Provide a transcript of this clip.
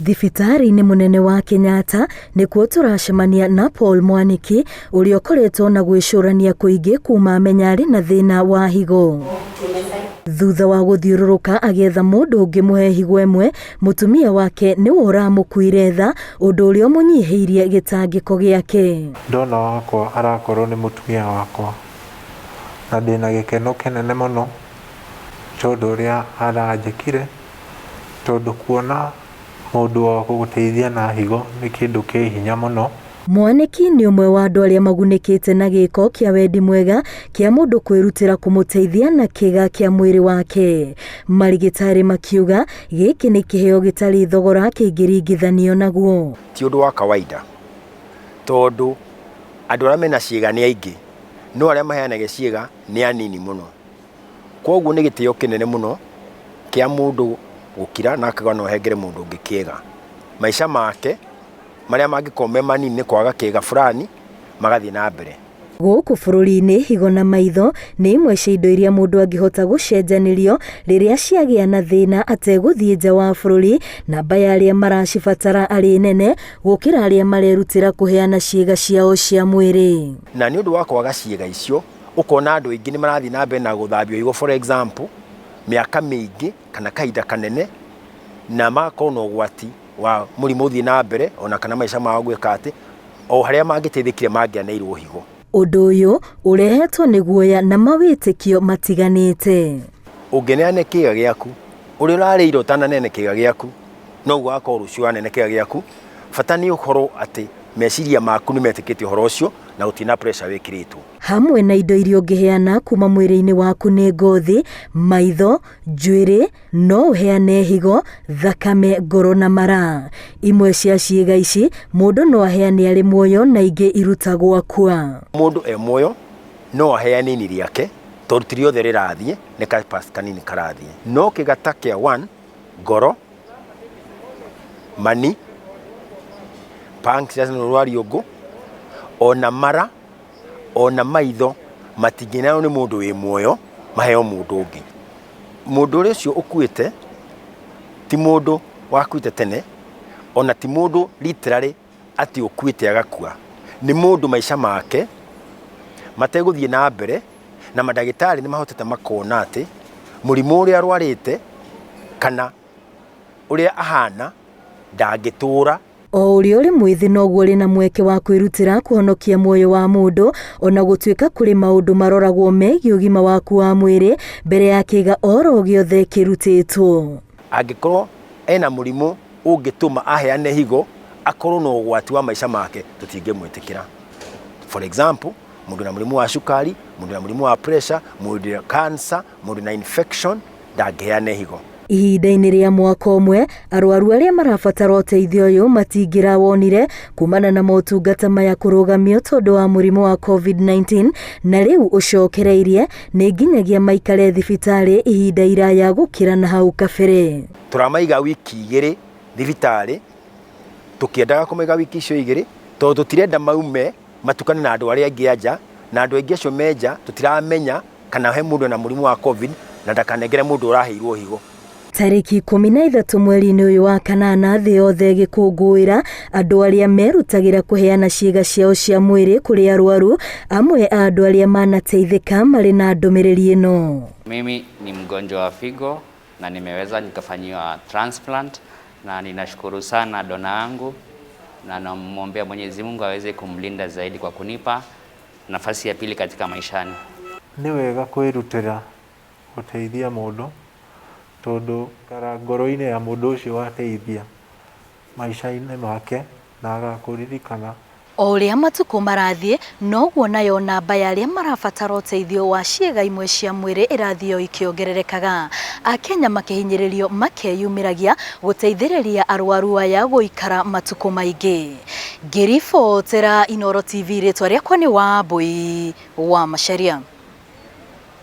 Thibitari-inĩ munene wa Kenyatta nĩkuo tũracemania na Paul Mwaniki ũrĩa ũkoretwo na gwĩcũrania kũingĩ kuma amenya arĩ na thĩna wa higo. Thutha wa gũthiũrũrũka agĩetha mũndũ ũngĩmũhe higo ĩmwe, mũtumia wake nĩwe ũramũkuire tha, ũndũ ũrĩa ũmũnyihĩirie gĩtangĩko gĩake. Ndona wakwa arakorwo nĩ mũtumia wakwa na ndĩna gĩkeno kĩnene mũno tondũ ũrĩa aranjĩkire, tondũ kuona mũndũ wa gũgũteithia na higo nĩ kĩndũ kĩ hinya mũno. Mwaniki nĩ ũmwe wa andũ arĩa magunĩkĩte na gĩko kĩa wendi mwega kĩa mũndũ kwĩrutĩra kũmũteithia na kĩĩga kĩa mwĩrĩ wake. Marigĩtarĩ makiuga gĩkĩ nĩ kĩheo gĩtarĩ thogora kĩngĩringithanio naguo. Ti ũndũ wa kawaida tondũ andũ arĩa mena ciĩga nĩ aingĩ, no arĩa maheanaga ciĩga nĩ anini mũno. Koguo nĩ gĩtĩo kĩnene mũno kĩa mũndũ gũkira na akagana ũhengere mũndũ ũngĩ kĩĩga. Maica make marĩa mangĩkorwo me manini kwaga kĩĩga fulani magathiĩ na mbere. Gũkũ bũrũri-inĩ higo na maitho nĩ imwe cia indo iria mũndũ angĩhota gũcenjanĩrio rĩrĩa ciagĩa na thĩna ategũthiĩ nja wa bũrũri, namba ya arĩa maracibatara arĩ nene gũkĩra arĩa marerutĩra kũheana ciĩga ciao cia mwĩrĩ. Na nĩ ũndũ wa kwaga ciĩga icio ũkona andũ aingĩ nĩ marathiĩ na mbere na gũthambio higo, for example mĩaka mĩingĩ kana kahinda kanene, na magakorwo na ũgwati wa mũrimũ ũthiĩ na mbere ona kana maica mao gwĩka atĩ o harĩa mangĩteithĩkire mangĩaneirwo higo. Ũndũ ũyũ ũrehetwo nĩ guoya na mawĩtĩkio matiganĩte. Ũngĩneana kĩĩga gĩaku, ũrĩa ũrarĩire ũtananene kĩĩga gĩaku no ũgakorwo rũciũ wanene kĩĩga gĩaku. Bata nĩ ũkorwo atĩ meciria maku nĩ metĩkĩtie ũhoro ũcio na gũtirĩ na pressure wĩkĩrĩtwo. Hamwe na indo iria ũngĩheana kuma mwĩrĩ-inĩ waku nĩ ngothi, maitho, njuĩrĩ, no ũheane higo, thakame, ngoro na mara. Imwe cia ciĩga ici mũndũ no aheane arĩ muoyo na ingĩ irutagwo akua. Mũndũ e muoyo no aheane ini rĩake tondũ ti rĩothe rĩrathiĩ, nĩ kapasi kanini karathiĩ. No kĩgata kĩa 1, ngoro, mani, pancreas rwa rĩũngũ, ona mara, ona maitho matingĩneanwo nĩ mũndũ wĩ muoyo maheo mũndũ ũngĩ. Mũndũ ũrĩa ũcio ũkuĩte ti mũndũ wakuĩte tene, ona ti mũndũ literally atĩ ũkuĩte agakua. Nĩ mũndũ maica make mategũthiĩ na mbere na mandagĩtarĩ nĩ mahotete makona atĩ mũrimũ ũrĩa arwarĩte kana ũrĩa ahana ndangĩtũra. O ũrĩa ũrĩ mwĩthĩ noguo ũrĩ na mweke wa kwĩrutĩra kũhonokia muoyo wa mũndũ, ona gũtuĩka kũrĩ maũndũ maroragwo megiĩ ũgima waku wa mwĩrĩ mbere ya kĩĩga oro gĩothe kĩrutĩtwo. Angĩkorwo ena mũrimũ ũngĩtũma aheane higo akorwo na ũgwati wa maica make, tũtingĩmwĩtĩkĩra. For example, mũndũ na mũrimũ wa cukari, mũndũ na mũrimũ wa pressure, mũndũ na cancer, mũndũ na infection ndangĩheane higo. Ihinda-inĩ rĩa mwaka ũmwe, arwaru arĩa marabatara ũteithio ũyũ matingĩrawonire kumana na motungata maya kũrũgamio tondũ wa mũrimũ wa COVID-19, na rĩu ũcokereirie nĩ nginyagia maikare thibitarĩ ihinda iraya gũkĩra na hau kabere. Tũramaiga wiki 2 thibitarĩ, tũkĩendaga kũmaiga wiki icio 2 tondũ tũtirenda maume matukane na andũ arĩa angĩ anja, na andũ aingĩ acio menja tũtiramenya kana he mũndũ na mũrimũ wa COVID na ndakanengere mũndũ ũraheirwo higo. Tarĩki 13 mweri-inĩ ũyũ wa kanana thĩ yothe gĩkũngũĩra andũ arĩa merutagĩra kũheana ciĩga ciao cia mwĩrĩ kũrĩ arwaru, amwe a andũ arĩa manateithĩka marĩ na ndũmĩrĩri ĩno. Mimi ni mgonjwa wa figo na nimeweza nikafanyiwa transplant, na ninashukuru sana dona wangu na namwombea Mwenyezi Mungu aweze kumlinda zaidi kwa kunipa nafasi ya pili katika maishani. Nĩ wega kwĩrutĩra gũteithia mũndũ tondũ kara ngoro-inĩ ya mũndũ ũcio wateithia maica-inĩ make na agakũririkana. O ũrĩa matukũ marathiĩ noguo nayo namba ya arĩa marabatara ũteithio wa ciĩga imwe cia mwĩrĩ ĩrathiĩ ikĩongererekaga. Akenya makĩhinyĩrĩrio makeyumĩragia gũteithĩrĩria arwaru aya gũikara matukũ maingĩ. Ngĩribotera Inoro TV, rĩtwa rĩakwa nĩ Wambui wa Macharia.